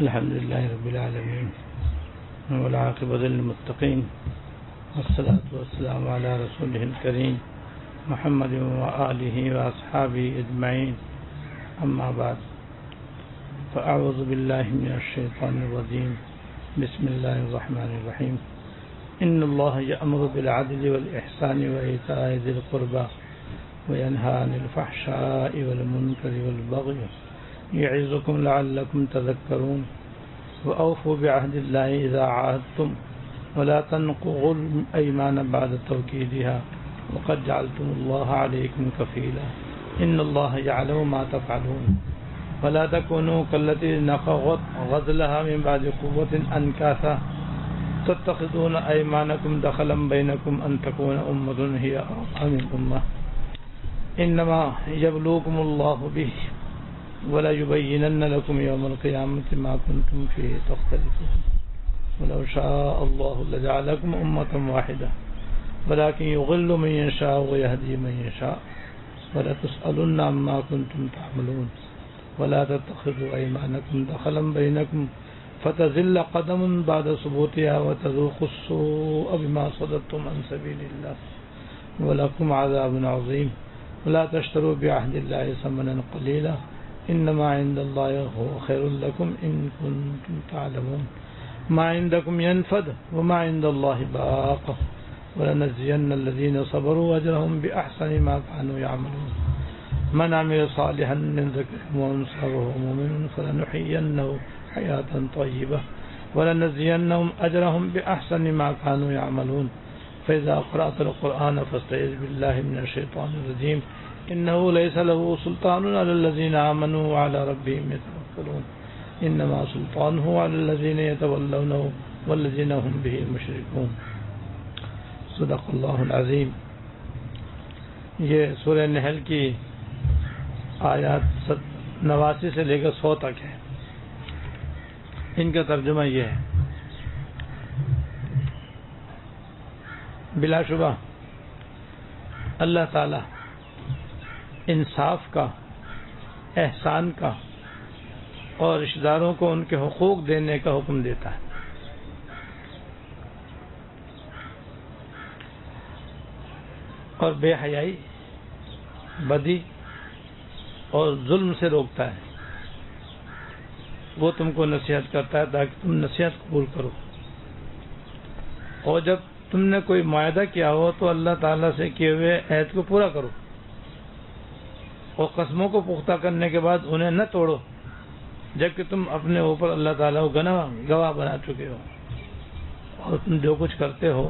الحمد لله رب العالمين والعاقبة للمتقين والصلاة والسلام على رسوله الكريم محمد وآله وأصحابه أجمعين أما بعد فأعوذ بالله من الشيطان الرجيم بسم الله الرحمن الرحيم إن الله يأمر بالعدل والإحسان وإيتاء ذي القربى وينهى عن الفحشاء والمنكر والبغي يعظكم لعلكم تذكرون وأوفوا بعهد الله إذا عاهدتم ولا تنقضوا الأيمان بعد توكيدها وقد جعلتم الله عليكم كفيلا إن الله يعلم ما تفعلون ولا تكونوا كالتي نقضت غزلها من بعد قوة أنكاثا تتخذون أيمانكم دخلا بينكم أن تكون أمة هي أربع من أمة إنما يبلوكم الله به ولا يبينن لكم يوم القيامة ما كنتم فيه تختلفون ولو شاء الله لجعلكم أمة واحدة ولكن يضل من يشاء ويهدي من يشاء ولا تسألن عما كنتم تعملون ولا تتخذوا أيمانكم دخلا بينكم فتزل قدم بعد ثبوتها وتذوقوا السوء بما صددتم عن سبيل الله ولكم عذاب عظيم ولا تشتروا بعهد الله ثمنا قليلا إنما عند الله هو خير لكم إن كنتم تعلمون ما عندكم ينفد وما عند الله باق ولنجزين الذين صبروا أجرهم بأحسن ما كانوا يعملون من عمل صالحا من ذكر وأنثى وهو مؤمن فلنحيينه حياة طيبة ولنجزينهم أجرهم بأحسن ما كانوا يعملون فإذا قرأت القرآن فاستعذ بالله من الشيطان الرجيم إنه ليس له سلطان على الذين آمنوا وعلى ربهم يتوكلون إنما سلطانه على الذين يتولونه والذين هم به مشركون صدق اللہ العظیم. یہ سورہ نحل کی آیات 89 سے لے کر 100 تک ہے. ان کا ترجمہ یہ ہے: بلا شبہ اللہ تعالی انصاف کا، احسان کا اور رشتہ داروں کو ان کے حقوق دینے کا حکم دیتا ہے. اور بے حیائی، بدی اور ظلم سے روکتا ہے. وہ تم کو نصیحت کرتا ہے تاکہ تم نصیحت قبول کرو. اور جب تم نے کوئی معاہدہ کیا ہو تو اللہ تعالیٰ سے کیے ہوئے عہد کو پورا کرو، اور قسموں کو پختہ کرنے کے بعد انہیں نہ توڑو جبکہ تم اپنے اوپر اللہ تعالیٰ کو گواہ بنا چکے ہو. اور تم جو کچھ کرتے ہو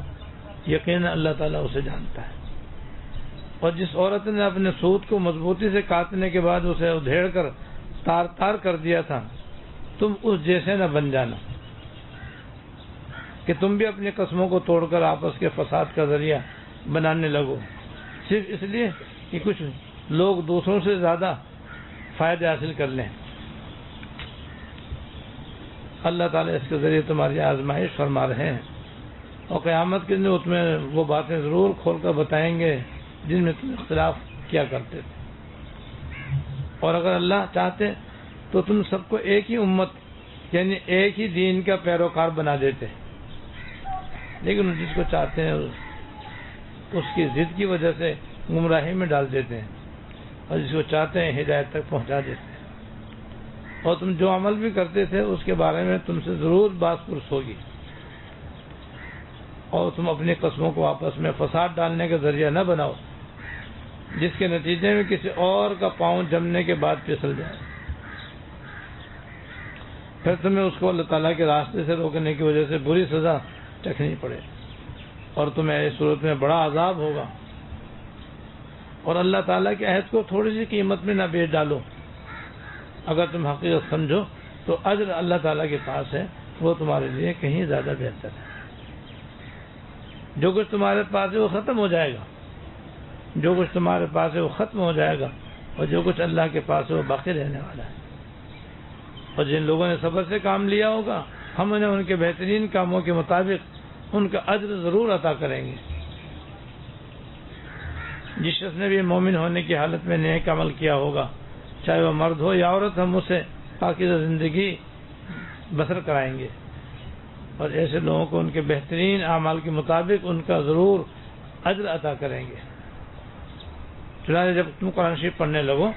یقیناً اللہ تعالیٰ اسے جانتا ہے. اور جس عورت نے اپنے سوت کو مضبوطی سے کاٹنے کے بعد اسے ادھیڑ کر تار تار کر دیا تھا، تم اس جیسے نہ بن جانا کہ تم بھی اپنی قسموں کو توڑ کر آپس کے فساد کا ذریعہ بنانے لگو، صرف اس لیے کہ کچھ لوگ دوسروں سے زیادہ فائدے حاصل کر لیں. اللہ تعالیٰ اس کے ذریعے تمہاری آزمائش فرما رہے ہیں، اور قیامت کے دن اس میں وہ باتیں ضرور کھول کر بتائیں گے جن میں تم اختلاف کیا کرتے تھے. اور اگر اللہ چاہتے تو تم سب کو ایک ہی امت یعنی ایک ہی دین کا پیروکار بنا دیتے، لیکن جس کو چاہتے ہیں اس کی ضد کی وجہ سے گمراہی میں ڈال دیتے ہیں، اور جس کو چاہتے ہیں ہدایت تک پہنچا دیتے ہیں. اور تم جو عمل بھی کرتے تھے اس کے بارے میں تم سے ضرور باس پرس ہوگی، اور تم اپنی قسموں کو آپس میں فساد ڈالنے کا ذریعہ نہ بناؤ جس کے نتیجے میں کسی اور کا پاؤں جمنے کے بعد پھسل جائے، پھر تمہیں اس کو اللہ تعالیٰ کے راستے سے روکنے کی وجہ سے بری سزا چکھنی پڑے، اور تمہیں اس صورت میں بڑا عذاب ہوگا. اور اللہ تعالیٰ کے عہد کو تھوڑی سی قیمت میں نہ بیچ ڈالو. اگر تم حقیقت سمجھو تو اجر اللہ تعالیٰ کے پاس ہے، وہ تمہارے لیے کہیں زیادہ بہتر ہے. جو کچھ تمہارے پاس ہے وہ ختم ہو جائے گا، جو کچھ تمہارے پاس ہے وہ ختم ہو جائے گا، اور جو کچھ اللہ کے پاس ہے وہ باقی رہنے والا ہے. اور جن لوگوں نے صبر سے کام لیا ہوگا ہم انہیں ان کے بہترین کاموں کے مطابق ان کا اجر ضرور عطا کریں گے. جس شخص نے بھی مومن ہونے کی حالت میں نیک عمل کیا ہوگا چاہے وہ مرد ہو یا عورت، ہم اسے پاکیزہ زندگی بسر کرائیں گے، اور ایسے لوگوں کو ان کے بہترین اعمال کے مطابق ان کا ضرور اجر عطا کریں گے۔ چنانچہ جب تم قرآن شریف پڑھنے لگو،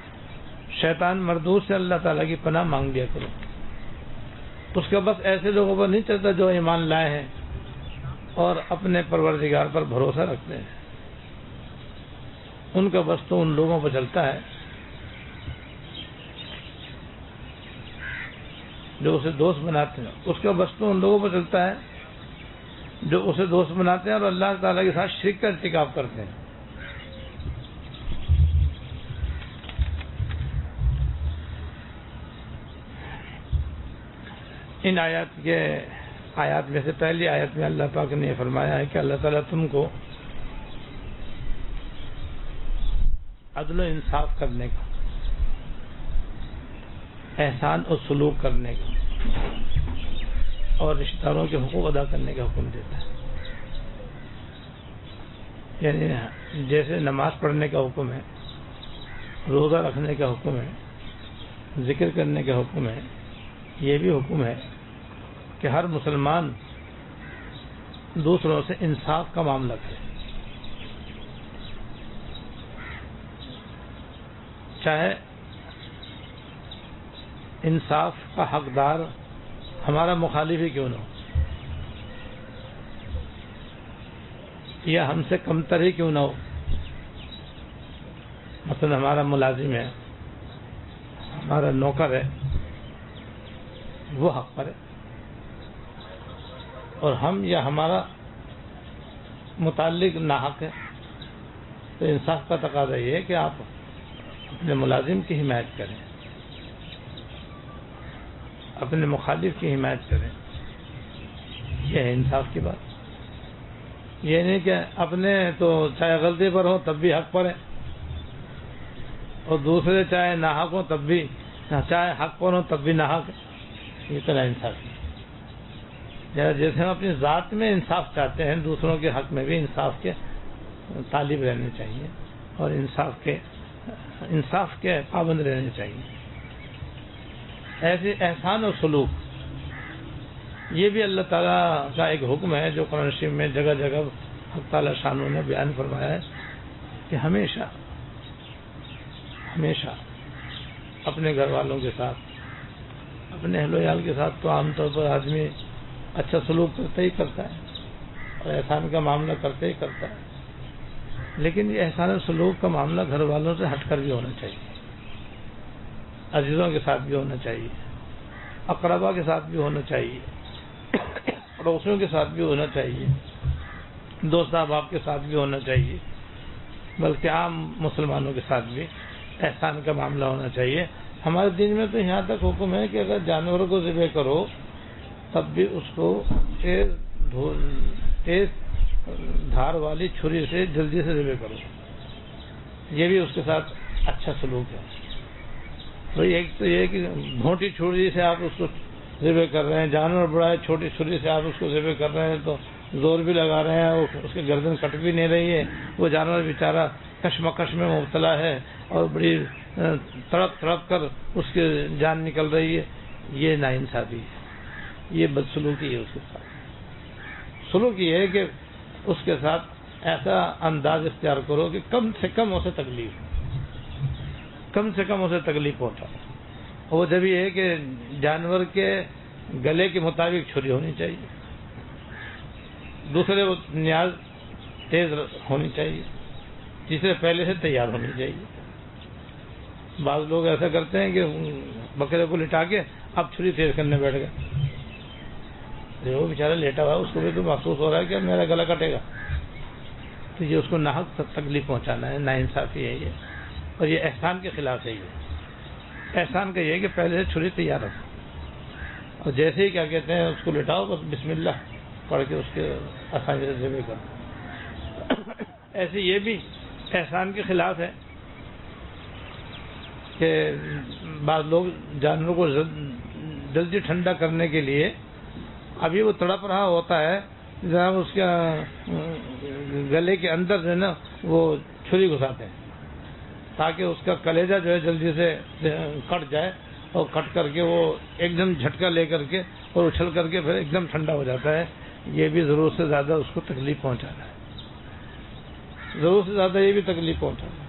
شیطان مردود سے اللہ تعالیٰ کی پناہ مانگ لیا کرو۔ اس کا بس ایسے لوگوں پر نہیں چلتا جو ایمان لائے ہیں اور اپنے پروردگار پر بھروسہ رکھتے ہیں، ان کا بس تو ان لوگوں پر چلتا ہے جو اسے دوست بناتے ہیں۔ اس کا بس تو ان لوگوں پر چلتا ہے جو اسے دوست بناتے ہیں اور اللہ تعالیٰ کے ساتھ شرک کا ارتکاب کرتے ہیں۔ ان آیات میں سے پہلی آیت میں اللہ پاک نے فرمایا ہے کہ اللہ تعالیٰ تم کو عدل و انصاف کرنے کا، احسان اور سلوک کرنے کا اور رشتہ داروں کے حقوق ادا کرنے کا حکم دیتا ہے۔ یعنی جیسے نماز پڑھنے کا حکم ہے، روزہ رکھنے کا حکم ہے، ذکر کرنے کا حکم ہے، یہ بھی حکم ہے کہ ہر مسلمان دوسروں سے انصاف کا معاملہ کرے، چاہے انصاف کا حقدار ہمارا مخالف ہی کیوں نہ ہو، یا ہم سے کمتر ہی کیوں نہ ہو۔ مثلا ہمارا ملازم ہے، ہمارا نوکر ہے، وہ حق پر ہے، اور ہم یا ہمارا متعلق ناحق ہے، تو انصاف کا تقاضا یہ ہے کہ آپ اپنے ملازم کی حمایت کریں، اپنے مخالف کی حمایت کریں۔ یہ ہے انصاف کی بات۔ یہ نہیں کہ اپنے تو چاہے غلطی پر ہو تب بھی حق پر ہے، اور دوسرے چاہے ناحق ہو تب بھی، چاہے حق پر ہو تب بھی ناحق ہے۔ یہ طرح انصاف ہے۔ جیسے ہم اپنی ذات میں انصاف چاہتے ہیں، دوسروں کے حق میں بھی انصاف کے طالب رہنے چاہیے اور انصاف کے پابند رہنے چاہیے۔ ایسے احسان اور سلوک، یہ بھی اللہ تعالیٰ کا ایک حکم ہے جو قرآن شریف میں جگہ جگہ حق تعالیٰ شانوں نے بیان فرمایا ہے کہ ہمیشہ اپنے گھر والوں کے ساتھ، اپنے اہل و عیال کے ساتھ تو عام طور پر آدمی اچھا سلوک کرتے ہی کرتا ہے اور احسان کا معاملہ کرتے ہی کرتا ہے، لیکن یہ احسان و سلوک کا معاملہ گھر والوں سے ہٹ کر بھی ہونا چاہیے، عزیزوں کے ساتھ بھی ہونا چاہیے، اقربا کے ساتھ بھی ہونا چاہیے، پڑوسیوں کے ساتھ بھی ہونا چاہیے، دوست احباب کے ساتھ بھی ہونا چاہیے، بلکہ عام مسلمانوں کے ساتھ بھی احسان کا معاملہ ہونا چاہیے۔ ہمارے دین میں تو یہاں تک حکم ہے کہ اگر جانوروں کو ذبح کرو تب بھی اس کو تیز دھار والی چھری سے جلدی سے ذبح کرو، یہ بھی اس کے ساتھ اچھا سلوک ہے۔ تو ایک تو یہ کہ گھونٹی چھری سے آپ اس کو ذبح کر رہے ہیں، جانور بڑا ہے، چھوٹی چھری سے آپ اس کو ذبح کر رہے ہیں تو زور بھی لگا رہے ہیں، اس کی گردن کٹ بھی نہیں رہی ہے، وہ جانور بیچارہ کشمکش میں مبتلا ہے اور بڑی تڑپ تڑپ کر اس کی جان نکل رہی ہے۔ یہ ناانصافی ہے، یہ بدسلوکی ہے۔ اس کے ساتھ سلوک یہ ہے کہ اس کے ساتھ ایسا انداز اختیار کرو کہ کم سے کم اسے تکلیف پہنچا۔ وہ جب یہ ہے کہ جانور کے گلے کے مطابق چھری ہونی چاہیے، دوسرے وہ نیاز تیز ہونی چاہیے، تیسرے پہلے سے تیار ہونی چاہیے۔ بعض لوگ ایسا کرتے ہیں کہ بکرے کو لٹا کے اب چھری تیز کرنے بیٹھ گئے، وہ بیچارہ لیٹا ہوا ہے، اس کو بھی تو محسوس ہو رہا ہے کہ میرا گلا کٹے گا، تو یہ اس کو ناحق تکلیف پہنچانا ہے، ناانصافی ہے یہ، اور یہ احسان کے خلاف ہے۔ یہ احسان کا یہ ہے کہ پہلے سے چھری تیار رکھو، اور جیسے ہی کیا کہتے ہیں اس کو لٹاؤ، بس بسم اللہ پڑھ کے اس کے آسانی سے ذبح کرو۔ ایسے یہ بھی احسان کے خلاف ہے کہ بعض لوگ جانوروں کو جلدی ٹھنڈا کرنے کے لیے ابھی وہ تڑپ رہا ہوتا ہے، جب اس کے گلے کے اندر جو ہے نا وہ چھری گھساتے ہیں تاکہ اس کا کلیجہ جو ہے جلدی سے کٹ جائے، اور کٹ کر کے وہ ایک دم جھٹکا لے کر کے اور اچھل کر کے پھر ایک دم ٹھنڈا ہو جاتا ہے، یہ بھی ضرورت سے زیادہ اس کو تکلیف پہنچانا ہے، ضرورت سے زیادہ یہ بھی تکلیف پہنچانا ہے۔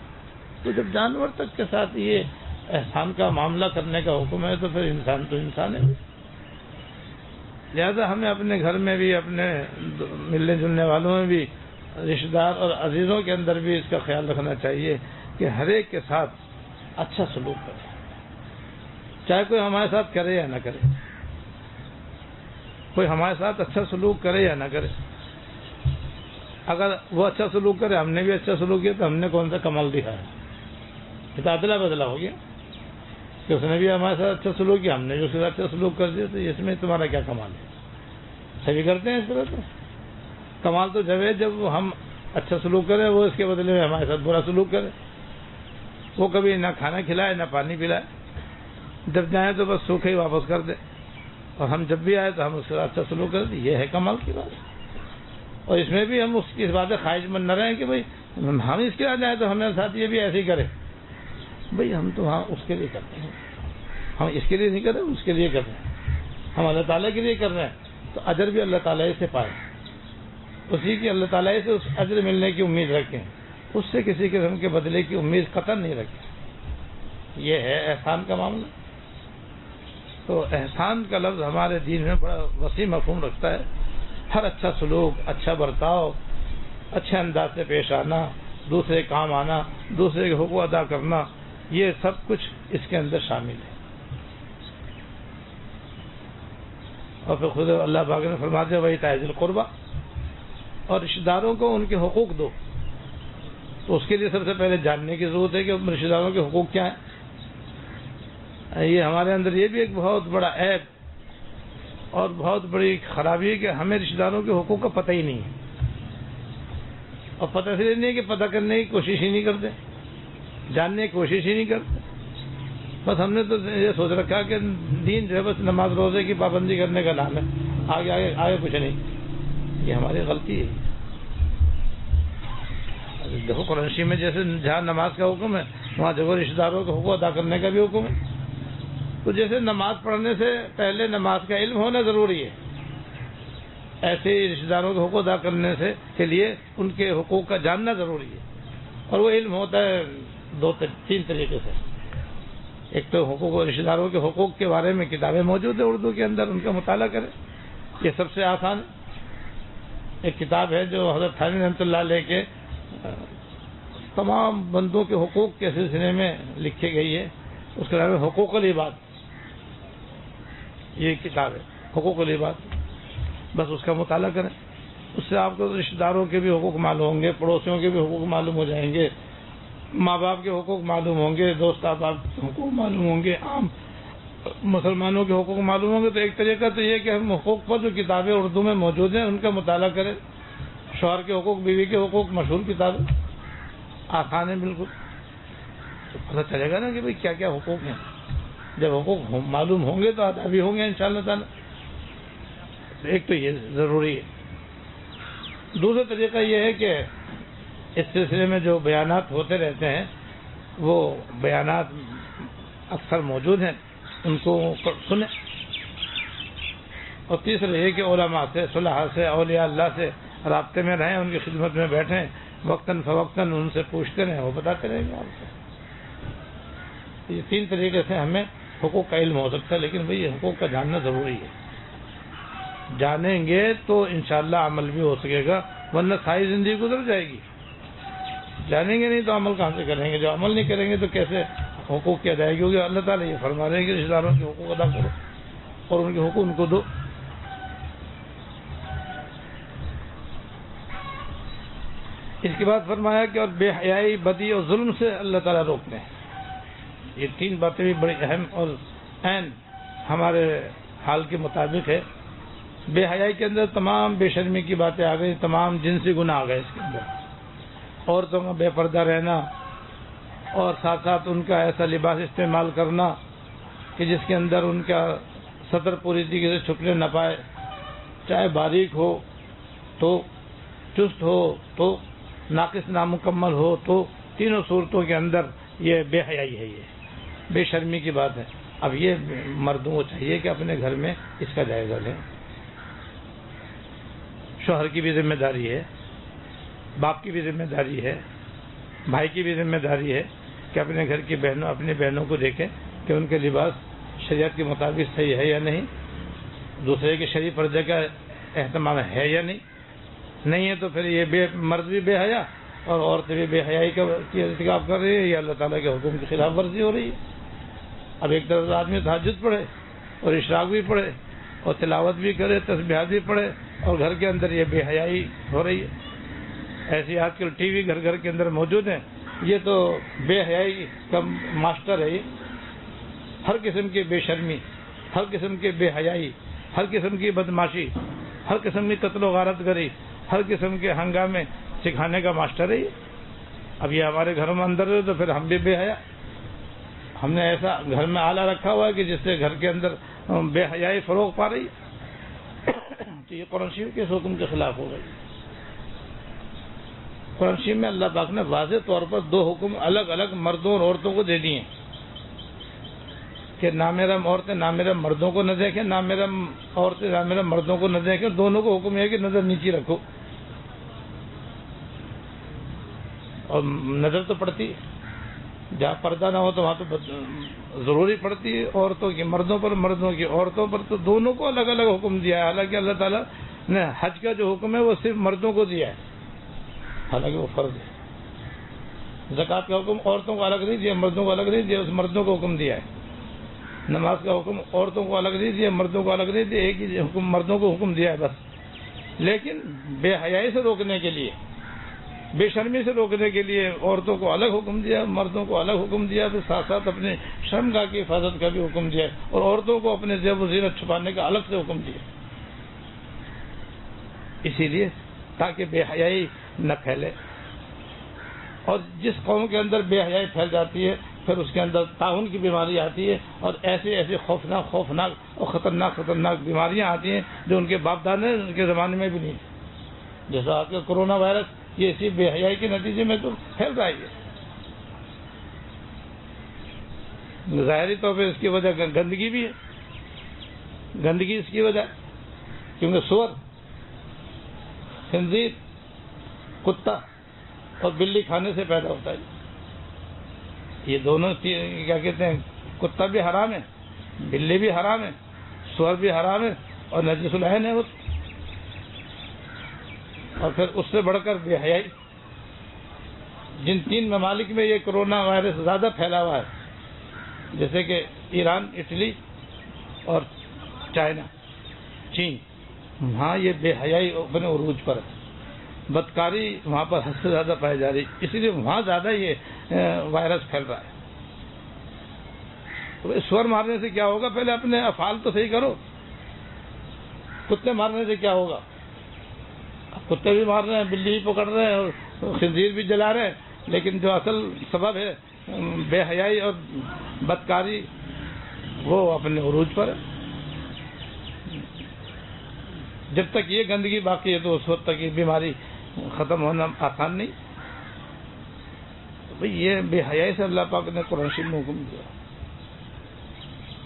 تو جب جانور تک کے ساتھ یہ احسان کا معاملہ کرنے کا حکم ہے تو پھر انسان تو انسان ہے۔ لہذا ہمیں اپنے گھر میں بھی، اپنے ملنے جلنے والوں میں بھی، رشتہ دار اور عزیزوں کے اندر بھی اس کا خیال رکھنا چاہیے کہ ہر ایک کے ساتھ اچھا سلوک کرے، چاہے کوئی ہمارے ساتھ کرے یا نہ کرے، کوئی ہمارے ساتھ اچھا سلوک کرے یا نہ کرے۔ اگر وہ اچھا سلوک کرے، ہم نے بھی اچھا سلوک کیا، تو ہم نے کون سا کمال دکھایا؟ یہ تو ادلا بدلا ہو گیا کہ اس نے بھی ہمارے ساتھ اچھا سلوک کیا، ہم نے بھی اس کے ساتھ اچھا سلوک کر دیا، تو اس میں تمہارا کیا کمال ہے؟ سبھی کرتے ہیں اس طرح سے۔ کمال تو جب ہے جب ہم اچھا سلوک کریں، وہ اس کے بدلے میں ہمارے ساتھ برا سلوک کرے۔ وہ کبھی نہ کھانا کھلائے نہ پانی پلائے، جب جائیں تو بس سوکھے ہی واپس کر دیں، اور ہم جب بھی آئے تو ہم اس سے اچھا سلوک کر دیں۔ یہ ہے کمال کی بات۔ اور اس میں بھی ہم اس کی باتیں خواہش مند نہ رہیں کہ بھائی ہم اس کے یہاں جائیں تو ہمارے ساتھ یہ بھی ایسے ہی کرے۔ بھائی ہم تو ہاں اس کے لیے کرتے ہیں، ہم اس کے لیے نہیں کر رہے، اس کے لیے کر رہے ہیں، ہم اللہ تعالیٰ کے لیے کر رہے ہیں، تو اجر بھی اللہ تعالیٰ سے پائیں، اسی کی اللہ تعالیٰ سے اس اجر ملنے کی امید رکھیں، اس سے کسی قسم کے بدلے کی امید قطعا نہیں رکھیں۔ یہ ہے احسان کا معاملہ۔ تو احسان کا لفظ ہمارے دین میں بڑا وسیع مفہوم رکھتا ہے۔ ہر اچھا سلوک، اچھا برتاؤ، اچھے انداز سے پیش آنا، دوسرے کام آنا، دوسرے کے حقوق ادا کرنا، یہ سب کچھ اس کے اندر شامل ہے۔ اور پھر خود اللہ پاک نے فرماتے ہیں وَإِيتَاءِ ذِي الْقُرْبَى، اور رشتہ داروں کو ان کے حقوق دو۔ تو اس کے لیے سب سے پہلے جاننے کی ضرورت ہے کہ رشتہ داروں کے حقوق کیا ہیں۔ یہ ہمارے اندر یہ بھی ایک بہت بڑا عیب اور بہت بڑی خرابی ہے کہ ہمیں رشتہ داروں کے حقوق کا پتہ ہی نہیں ہے، اور پتہ اس لیے نہیں ہے کہ پتہ کرنے کی کوشش ہی نہیں کرتے، جاننے کی کوشش ہی نہیں کرتے۔ بس ہم نے تو یہ سوچ رکھا کہ دین جو ہے بس نماز روزے کی پابندی کرنے کا نام ہے، آگے آگے آگے کچھ نہیں۔ یہ ہماری غلطی ہے۔ دیکھو قرآن میں جیسے جہاں نماز کا حکم ہے وہاں جگہ رشتہ داروں کے حقوق ادا کرنے کا بھی حکم ہے۔ تو جیسے نماز پڑھنے سے پہلے نماز کا علم ہونا ضروری ہے، ایسے ہی رشتہ داروں کے حقوق ادا کرنے سے کے لیے ان کے حقوق کا جاننا ضروری ہے، اور وہ علم ہوتا ہے تین طریقے سے۔ ایک تو حقوق و رشتہ داروں کے حقوق کے بارے میں کتابیں موجود ہیں اردو کے اندر، ان کا مطالعہ کریں، یہ سب سے آسان ہے۔ ایک کتاب ہے جو حضرت تھانوی رحمۃ اللہ علیہ کے تمام بندوں کے حقوق کے سلسلے میں لکھی گئی ہے، اس کا نام ہے حقوق العباد۔ یہ کتاب ہے حقوق العباد، بس اس کا مطالعہ کریں، اس سے آپ کو رشتہ داروں کے بھی حقوق معلوم ہوں گے، پڑوسیوں کے بھی حقوق معلوم ہو جائیں گے، ماں باپ کے حقوق معلوم ہوں گے، دوست احباب کے حقوق معلوم ہوں گے، عام مسلمانوں کے حقوق معلوم ہوں گے۔ تو ایک طریقہ تو یہ کہ ہم حقوق پر جو کتابیں اردو میں موجود ہیں ان کا مطالعہ کریں، شوہر کے حقوق، بیوی کے حقوق، مشہور کتابیں آسان ہے بالکل، تو پتہ چلے گا نا کہ بھئی کیا کیا حقوق ہیں۔ جب حقوق معلوم ہوں گے تو ادا بھی ہوں گے انشاءاللہ تعالی۔ تو ایک تو یہ ضروری ہے۔ دوسرا طریقہ یہ ہے کہ اس سلسلے میں جو بیانات ہوتے رہتے ہیں وہ بیانات اکثر موجود ہیں، ان کو سنیں۔ اور تیسرا یہ کہ علماء سے، صلحاء سے، اولیاء اللہ سے رابطے میں رہیں، ان کی خدمت میں بیٹھیں، وقتاً فوقتاً ان سے پوچھتے رہیں، وہ بتاتے رہیں گے آپ کو۔ یہ تین طریقے سے ہمیں حقوق کا علم ہو سکتا ہے، لیکن بھئی یہ حقوق کا جاننا ضروری ہے۔ جانیں گے تو انشاءاللہ عمل بھی ہو سکے گا، ورنہ ساری زندگی گزر جائے گی۔ جانیں گے نہیں تو عمل کہاں سے کریں گے؟ جو عمل نہیں کریں گے تو کیسے حقوق کی ادائیگی ہوگی؟ اللہ تعالیٰ یہ فرما رہے ہیں کہ رشتہ داروں کے حقوق ادا کرو اور ان کے حقوق ان کو دو۔ اس کے بعد فرمایا کہ اور بے حیائی، بدی اور ظلم سے اللہ تعالیٰ روکتے ہیں۔ یہ تین باتیں بھی بڑی اہم اور عین ہمارے حال کے مطابق ہے۔ بے حیائی کے اندر تمام بے شرمی کی باتیں آ گئی، تمام جنسی گناہ آ گئے اس کے اندر، عورتوں کا بے پردہ رہنا اور ساتھ ساتھ ان کا ایسا لباس استعمال کرنا کہ جس کے اندر ان کا سطر پوری طریقے سے چھپنے نہ پائے، چاہے باریک ہو تو، چست ہو تو، ناقص نامکمل ہو تو، تینوں صورتوں کے اندر یہ بے حیائی ہے، یہ بے شرمی کی بات ہے۔ اب یہ مردوں کو چاہیے کہ اپنے گھر میں اس کا جائزہ لیں. شوہر کی بھی ذمہ داری ہے، باپ کی بھی ذمہ داری ہے، بھائی کی بھی ذمہ داری ہے کہ اپنے گھر کی اپنی بہنوں کو دیکھیں کہ ان کے لباس شریعت کے مطابق صحیح ہے یا نہیں، دوسرے کے شرعی پردے کا اہتمام ہے یا نہیں ہے تو پھر یہ مرد بھی بے حیا اور عورتیں بھی بے حیائی کا ارتکاب کر رہی ہے، یہ اللہ تعالیٰ کے حکم کی خلاف ورزی ہو رہی ہے. اب ایک طرف آدمی تہجد پڑھے اور اشراق بھی پڑھے اور تلاوت بھی کرے، تسبیحات بھی پڑھے، اور گھر کے اندر یہ بے حیائی ہو رہی ہے. ایسی آج کل ٹی وی گھر کے اندر موجود ہیں. یہ تو بے حیائی کا ماسٹر ہے. ہر قسم کی بے شرمی، ہر قسم کی بے حیائی، ہر قسم کی بدماشی، ہر قسم کی قتل و غارت گری، ہر قسم کے ہنگامے سکھانے کا ماسٹر ہے. اب یہ ہمارے گھروں میں اندر ہے تو پھر ہم بھی بے حیا. ہم نے ایسا گھر میں آلہ رکھا ہوا ہے کہ جس سے گھر کے اندر بے حیائی فروغ پا رہی ہے. تو یہ قرآن شریف کے حکم کے خلاف ہو رہی ہے. قرآن شریف میں اللہ پاک نے واضح طور پر 2 حکم الگ الگ مردوں اور عورتوں کو دے دیے کہ نامحرم عورتیں نامحرم مردوں کو نہ دیکھیں، نامحرم عورتیں نامحرم مردوں کو نہ دیکھیں. دونوں کو حکم ہے کہ نظر نیچی رکھو. اور نظر تو پڑتی ہے، جہاں پردہ نہ ہو تو وہاں تو ضروری پڑتی ہے عورتوں کی مردوں پر، مردوں کی عورتوں پر. تو دونوں کو الگ الگ حکم دیا ہے. حالانکہ اللہ تعالیٰ نے حج کا جو حکم ہے وہ صرف مردوں کو دیا ہے، حالانکہ وہ فرض ہے. زکوٰۃ کا حکم عورتوں کو الگ نہیں دیا، مردوں کو الگ نہیں دیا، اس مردوں کو حکم دیا ہے. نماز کا حکم عورتوں کو الگ نہیں دیا، مردوں کو الگ نہیں دیا، ایک ہی حکم مردوں کو حکم دیا ہے بس. لیکن بے حیائی سے روکنے کے لیے، بے شرمی سے روکنے کے لیے عورتوں کو الگ حکم دیا، مردوں کو الگ حکم دیا. تو ساتھ ساتھ اپنے شرمگاہ کی حفاظت کا بھی حکم دیا اور عورتوں کو اپنے زیب و زینت چھپانے کا الگ سے حکم دیا. اسی لیے تاکہ بے حیائی نہ پھیلے. اور جس قوم کے اندر بے حیائی پھیل جاتی ہے پھر اس کے اندر طاعون کی بیماری آتی ہے اور ایسے خوفناک اور خطرناک بیماریاں آتی ہیں جو ان کے باپ دادا ان کے زمانے میں بھی نہیں تھی. جیسا آج کا کرونا وائرس، یہ اسی بے حیائی کے نتیجے میں تو پھیل رہا ہے. ظاہری طور پہ اس کی وجہ گندگی بھی ہے. گندگی اس کی وجہ، کیونکہ سور، خنزیر، کتا اور بلی کھانے سے پیدا ہوتا ہے. یہ دونوں کیا کہتے ہیں، کتا بھی حرام ہے، بلی بھی حرام ہے، سور بھی حرام ہے اور نجس العین ہے وہ. اور پھر اس سے بڑھ کر بے حیائی. جن 3 ممالک میں یہ کرونا وائرس زیادہ پھیلا ہوا ہے، جیسے کہ ایران، اٹلی اور چین، وہاں یہ بے حیائی اپنے عروج پر ہے. بدکاری وہاں پر حد سے زیادہ پائی جا رہی، اسی لیے وہاں زیادہ یہ وائرس پھیل رہا ہے. تو سور مارنے سے کیا ہوگا؟ پہلے اپنے افعال تو صحیح کرو. کتے مارنے سے کیا ہوگا؟ کتے بھی مار رہے ہیں، بلی بھی پکڑ رہے ہیں اور خنزیر بھی جلا رہے ہیں، لیکن جو اصل سبب ہے بے حیائی اور بدکاری وہ اپنے عروج پر ہے. جب تک یہ گندگی باقی ہے تو اس وقت تک یہ بیماری ختم ہونا آسان نہیں. بھئی یہ بے حیائی سے اللہ پاک نے قرآن شریف میں حکم دیا.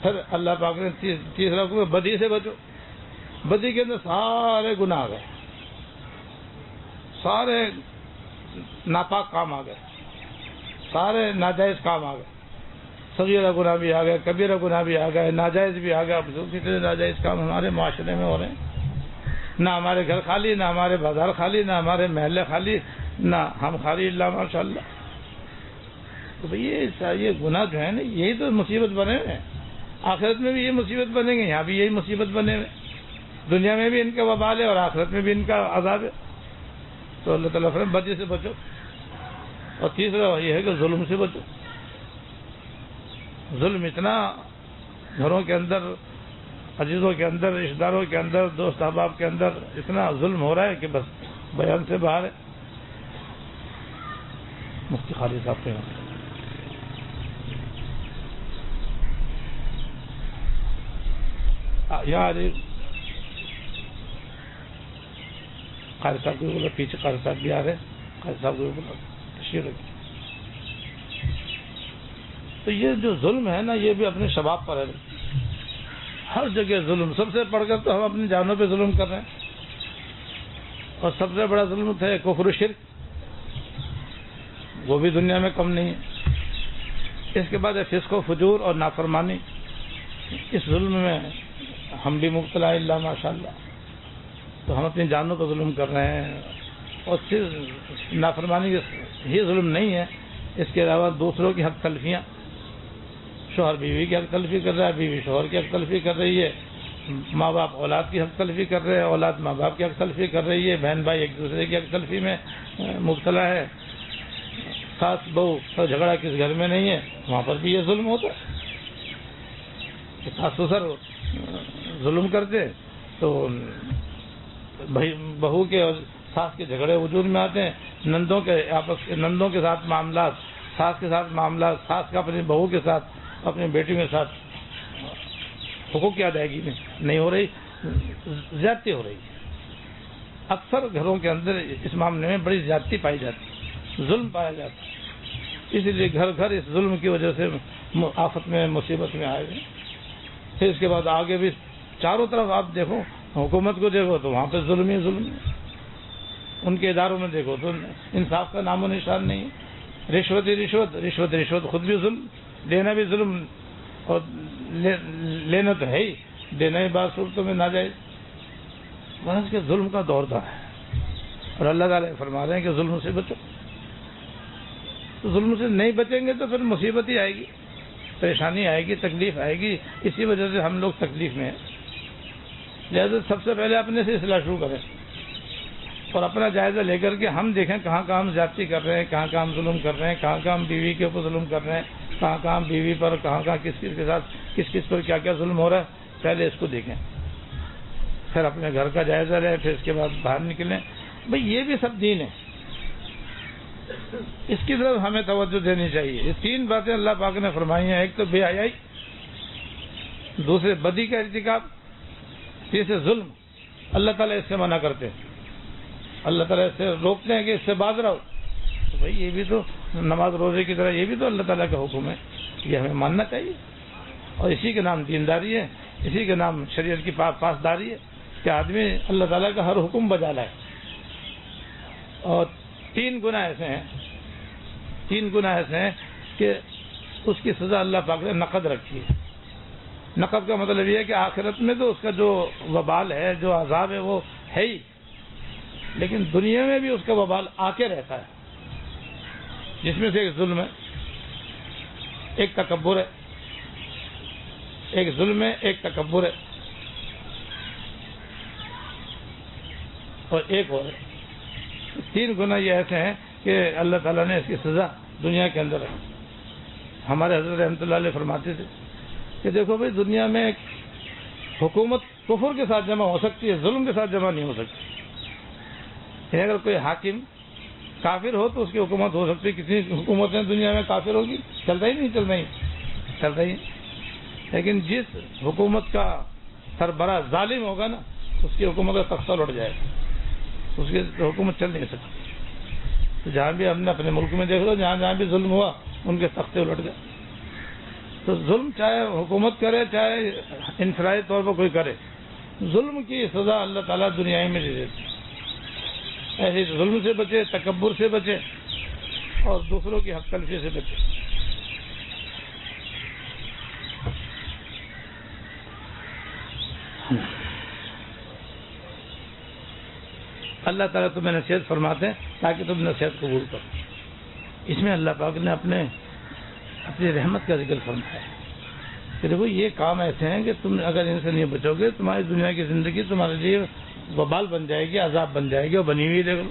پھر اللہ پاک نے تیسرا حکم، بدی سے بچو. بدی کے اندر سارے گناہ آ گئے، سارے ناپاک کام آ گئے، سارے ناجائز کام آ گئے. صغیرہ گناہ بھی آ گئے، کبیرہ گناہ بھی آ گئے، ناجائز بھی آ گیا. اب کتنے ناجائز کام ہمارے معاشرے میں ہو رہے ہیں. نہ ہمارے گھر خالی، نہ ہمارے بازار خالی، نہ ہمارے محلے خالی، نہ ہم خالی، اللہ ماشاء اللہ. تو بھئی یہ گناہ جو ہے نا، یہی تو مصیبت بنے ہوئے ہیں. آخرت میں بھی یہ مصیبت بنیں گے، یہاں بھی یہی مصیبت بنے ہوئے. دنیا میں بھی ان کا وبال ہے اور آخرت میں بھی ان کا عذاب ہے. تو اللہ تعالیٰ فرماتے ہیں بدی سے بچو. اور تیسرا یہ ہے کہ ظلم سے بچو. ظلم اتنا گھروں کے اندر، عزیزوں کے اندر، رشتہ داروں کے اندر، دوست احباب کے اندر اتنا ظلم ہو رہا ہے کہ بس بیان سے باہر ہے. مفتی خالد صاحب کے یہاں قاری صاحب کو بولا، پیچھے قاری صاحب بھی آ رہے ہیں. قاری صاحب کو بولا تشریف رکھیں. تو یہ جو ظلم ہے نا یہ بھی اپنے شباب پر ہے. ہر جگہ ظلم. سب سے پڑھ کر تو ہم اپنی جانوں پہ ظلم کر رہے ہیں, اور سب سے بڑا ظلم ہے کفر و شرک, وہ بھی دنیا میں کم نہیں ہے. اس کے بعد ہے فسق و فجور اور نافرمانی. اس ظلم میں ہم بھی مبتلا اللہ ماشاء اللہ. تو ہم اپنی جانوں پر ظلم کر رہے ہیں, اور صرف نافرمانی ہی ظلم نہیں ہے, اس کے علاوہ دوسروں کی حق تلفیاں. شوہر بیوی کی حق تلفی کر رہا ہے, بیوی شوہر کی حق تلفی کر رہی ہے, ماں باپ اولاد کی حق تلفی کر رہے ہیں, اولاد ماں باپ کی حق تلفی کر رہی ہے, بہن بھائی ایک دوسرے کی حق تلفی میں مبتلا ہے. ساس بہو کا جھگڑا کس گھر میں نہیں ہے, وہاں پر بھی یہ ظلم ہوتا ہے. ساس سسر ظلم کرتے تو بہو کے اور ساس کے جھگڑے وجود میں آتے ہیں. نندوں کے ساتھ معاملات, ساس کے ساتھ معاملات, ساس کا اپنی بہو کے ساتھ, اپنی بیٹی کے ساتھ حقوق کی ادائیگی میں نہیں ہو رہی, زیادتی ہو رہی ہے. اکثر گھروں کے اندر اس معاملے میں بڑی زیادتی پائی جاتی ہے, ظلم پایا جاتا ہے. اسی لیے گھر گھر اس ظلم کی وجہ سے آفت میں مصیبت میں آئے گئے. پھر اس کے بعد آگے بھی چاروں طرف آپ دیکھو, حکومت کو دیکھو تو وہاں پہ ظلم ہی ظلم ہے. ان کے اداروں میں دیکھو تو انصاف کا نام و نشان نہیں ہے. رشوت ہی رشوت, رشوت رشوت, خود بھی ظلم, دینا بھی ظلم, اور لینا تو ہے ہی, دینا ہی بعض صورتوں میں ناجائز. بس کے ظلم کا دور تھا, اور اللہ تعالیٰ فرما رہے ہیں کہ ظلم سے بچو. تو ظلم سے نہیں بچیں گے تو پھر مصیبت ہی آئے گی, پریشانی آئے گی, تکلیف آئے گی. اسی وجہ سے ہم لوگ تکلیف میں ہیں. لہٰذا سب سے پہلے اپنے سے اصلاح شروع کریں, اور اپنا جائزہ لے کر کے ہم دیکھیں کہاں کہاں ہم زیادتی کر رہے ہیں, کہاں کہاں ہم ظلم کر رہے ہیں, کہاں کہاں ہم بیوی کے اوپر ظلم کر رہے ہیں, کہاں کہاں بیوی پر, کہاں کہاں کس کس کے ساتھ کس کس پر کیا کیا ظلم ہو رہا ہے. پہلے اس کو دیکھیں, پھر اپنے گھر کا جائزہ لیں, پھر اس کے بعد باہر نکلیں. بھئی یہ بھی سب دین ہے, اس کی طرف ہمیں توجہ دینی چاہیے. یہ تین باتیں اللہ پاک نے فرمائی ہیں. ایک تو بے حیائی, دوسرے بدی کا ارتکاب, تیسرے ظلم. اللہ تعالیٰ اس سے منع کرتے ہیں, اللہ تعالیٰ اس سے روکتے ہیں کہ اس سے باز رہو. تو بھائی یہ بھی تو نماز روزے کی طرح یہ بھی تو اللہ تعالیٰ کا حکم ہے, یہ ہمیں ماننا چاہیے. اور اسی کے نام دینداری ہے, اسی کے نام شریعت کی پاسداری ہے کہ آدمی اللہ تعالیٰ کا ہر حکم بجا لائے. اور تین گناہ ایسے ہیں کہ اس کی سزا اللہ پاک نے نقد رکھی ہے. نقد کا مطلب یہ ہے کہ آخرت میں تو اس کا جو وبال ہے, جو عذاب ہے وہ ہے ہی, لیکن دنیا میں بھی اس کا وبال آ کے رہتا ہے. جس میں سے ایک ظلم ہے, ایک تکبر ہے, ایک ظلم ہے, ایک تکبر ہے, اور ایک اور ہے. تین گناہ یہ ایسے ہیں کہ اللہ تعالیٰ نے اس کی سزا دنیا کے اندر رکھی. ہمارے حضرت رحمۃ اللہ علیہ فرماتے تھے کہ دیکھو بھائی دنیا میں حکومت کفر کے ساتھ جمع ہو سکتی ہے, ظلم کے ساتھ جمع نہیں ہو سکتی. یعنی اگر کوئی حاکم کافر ہو تو اس کی حکومت ہو سکتی ہے. کتنی حکومتیں دنیا میں کافر ہوگی, چلتا ہی نہیں. لیکن جس حکومت کا سربراہ ظالم ہوگا نا, اس کی حکومت کا تختہ اٹھ جائے گا, اس کی حکومت چل نہیں سکتی. تو جہاں بھی ہم نے اپنے ملک میں دیکھ لو, جہاں بھی ظلم ہوا ان کے تختے الٹ گئے. تو ظلم چاہے حکومت کرے چاہے انفرادی طور پر کوئی کرے, ظلم کی سزا اللہ تعالیٰ دنیا میں دے دیتے. ایسے ظلم سے بچے, تکبر سے بچے, اور دوسروں کی حق تلفی سے بچے. اللہ تعالیٰ تمہیں نصیحت فرماتے ہیں تاکہ تم نصیحت قبول کرو. اس میں اللہ پاک نے اپنی رحمت کا ذکر فرمایا ہے کہ دیکھو یہ کام ایسے ہیں کہ تم اگر ان سے نہیں بچو گے, تمہاری دنیا کی زندگی تمہارے لیے وبال بن جائے گی, عذاب بن جائے گی, اور بنی ہوئی دیکھ لو.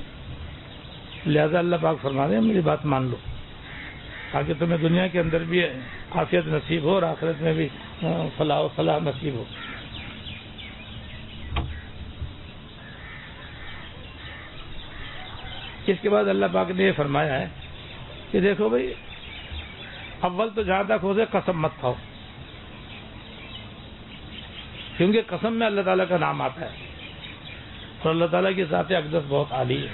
لہذا اللہ پاک فرما رہے ہیں میری بات مان لو تاکہ تمہیں دنیا کے اندر بھی عافیت نصیب ہو اور آخرت میں بھی فلاح و فلاح نصیب ہو. اس کے بعد اللہ پاک نے یہ فرمایا ہے کہ دیکھو بھائی اول تو جہاں تک ہو جائے قسم مت کھاؤ, کیونکہ قسم میں اللہ تعالیٰ کا نام آتا ہے, اور اللہ تعالیٰ کی ذات اقدس بہت عالی ہے.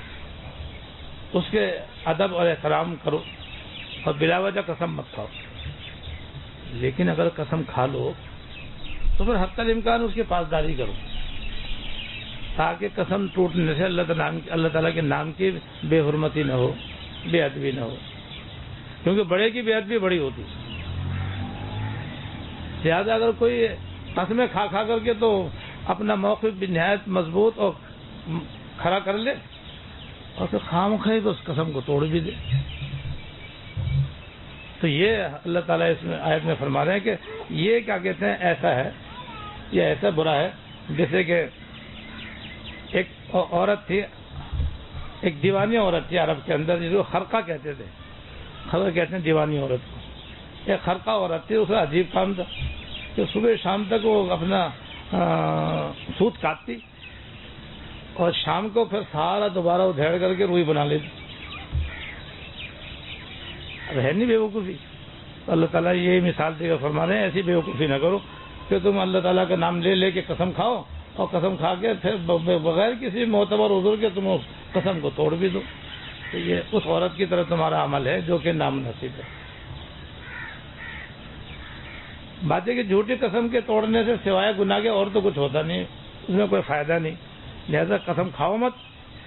اس کے ادب اور احترام کرو, اور بلا وجہ قسم مت کھاؤ. لیکن اگر قسم کھا لو تو پھر حتی الامکان اس کے پاسداری کرو، تاکہ قسم ٹوٹنے سے اللہ تعالیٰ کے نام کی بے حرمتی نہ ہو، بے ادبی نہ ہو، کیونکہ بڑے کی بے ادبی بڑی ہوتی ہے۔ لہٰذا اگر کوئی قسمیں کھا کر کے تو اپنا موقف بھی نہایت مضبوط اور کھڑا کر لے، اور پھر خواہ تو اس قسم کو توڑ بھی دے۔ تو یہ اللہ تعالیٰ اس میں آیت میں فرما رہے ہیں کہ یہ کیا کہتے ہیں، ایسا ہے، یہ ایسا برا ہے جیسے کہ ایک عورت تھی، ایک دیوانی عورت تھی عرب کے اندر، جس کو خرقہ کہتے تھے، خرقہ کہتے ہیں دیوانی عورت کو۔ ایک خرقہ عورت تھی، اس کا عجیب کام تھا کہ صبح شام تک وہ اپنا سوت کاٹتی اور شام کو پھر سارا دوبارہ ادھیڑ کر کے روئی بنا لیتی۔ اب ہے نہیں بیوقوفی؟ اللہ تعالیٰ یہ مثال دے کر فرما رہے ہیں ایسی بیوقوفی نہ کرو کہ تم اللہ تعالیٰ کا نام لے کے قسم کھاؤ اور قسم کھا کے پھر بغیر کسی معتبر عذر کے تم اس قسم کو توڑ بھی دو۔ تو یہ اس عورت کی طرح تمہارا عمل ہے جو کہ نامناسب ہے۔ بات ہے کہ جھوٹی قسم کے توڑنے سے سوائے گناہ کے اور تو کچھ ہوتا نہیں، اس میں کوئی فائدہ نہیں۔ لہذا قسم کھاؤ مت،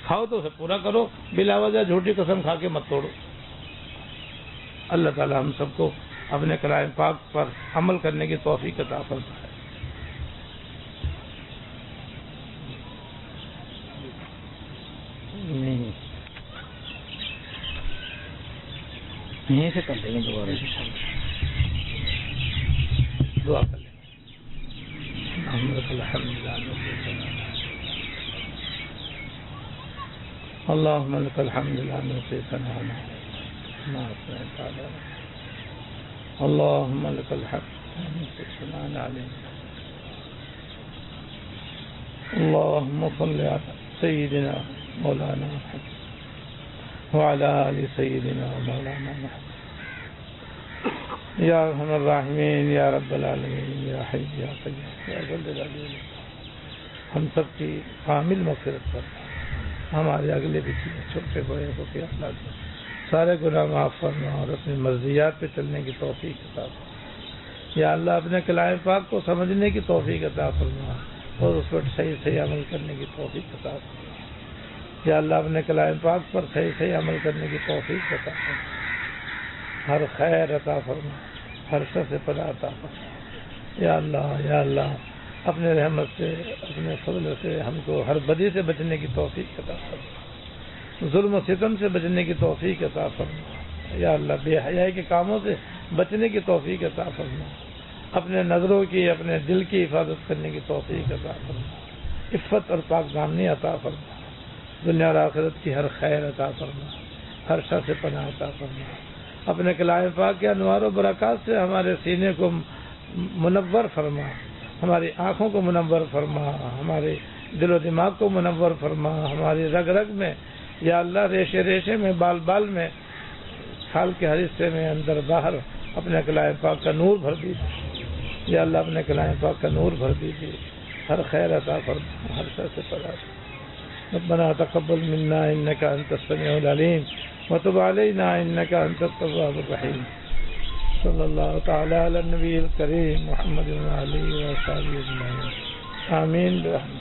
کھاؤ تو اسے پورا کرو، بلا وجہ جھوٹی قسم کھا کے مت توڑو۔ اللہ تعالیٰ ہم سب کو اپنے کلام پاک پر عمل کرنے کی توفیق عطا فرمائے۔ یہیں سے کر لیں گے دوبارہ دعا کر لیں اللهم لك الحمد لا نحصي ثناء ما أثنيت على نفسك اللهم لك الحمد لا نحصي ثناء عليك اللهم صل على سيدنا مولانا محمد وعلى آل سيدنا مولانا محمد یا ارحم الراحمین یا رب العالمین یا حی یا قیوم یا ذا الجلال والاکرام۔ ہم سب کی کامل مغفرت فرما، ہمارے اگلے پچھلے چھوٹے بڑے ہوتے افراد سارے گناہ معاف فرما اور اپنی مرضیات پہ چلنے کی توفیق عطا فرما۔ یا اللہ اپنے کلام پاک کو سمجھنے کی توفیق عطا فرما اور اس پر صحیح عمل کرنے کی توفیق عطا فرما۔ یا اللہ اپنے کلام پاک پر صحیح عمل کرنے کی توفیق عطا فرما، ہر خیر عطا فرما، ہر شر سے پناہ عطا فرما۔ یا اللہ اپنے رحمت سے اپنے فضل سے ہم کو ہر بدی سے بچنے کی توفیق عطا فرما، ظلم و ستم سے بچنے کی توفیق عطا فرما۔ یا اللہ بے حیائی کے کاموں سے بچنے کی توفیق عطا فرما، اپنے نظروں کی اپنے دل کی حفاظت کرنے کی توفیق عطا فرما، عفت اور پاک دامنی عطا فرما، دنیا اور آخرت کی ہر خیر عطا فرما، ہر شر سے پناہ عطا فرما۔ اپنے کلام پاک کے انوار و برکات سے ہمارے سینے کو منور فرما، ہماری آنکھوں کو منور فرما، ہمارے دل و دماغ کو منور فرما، ہماری رگ رگ میں یا اللہ ریشے ریشے میں بال بال میں کھال کے ہر حصے میں اندر باہر اپنے کلام پاک کا نور بھر دیجیے۔ یا اللہ اپنے کلام پاک کا نور بھر دیجیے، ہر خیر عطا فرما، ہر شر سے پناہ۔ ربنا تقبل منا انك انت السميع العليم وتب علينا انك انت التواب الرحيم صلى الله تعالى على النبي الكريم محمد وعلى اله وصحبه اجمعين آمين برحمتك۔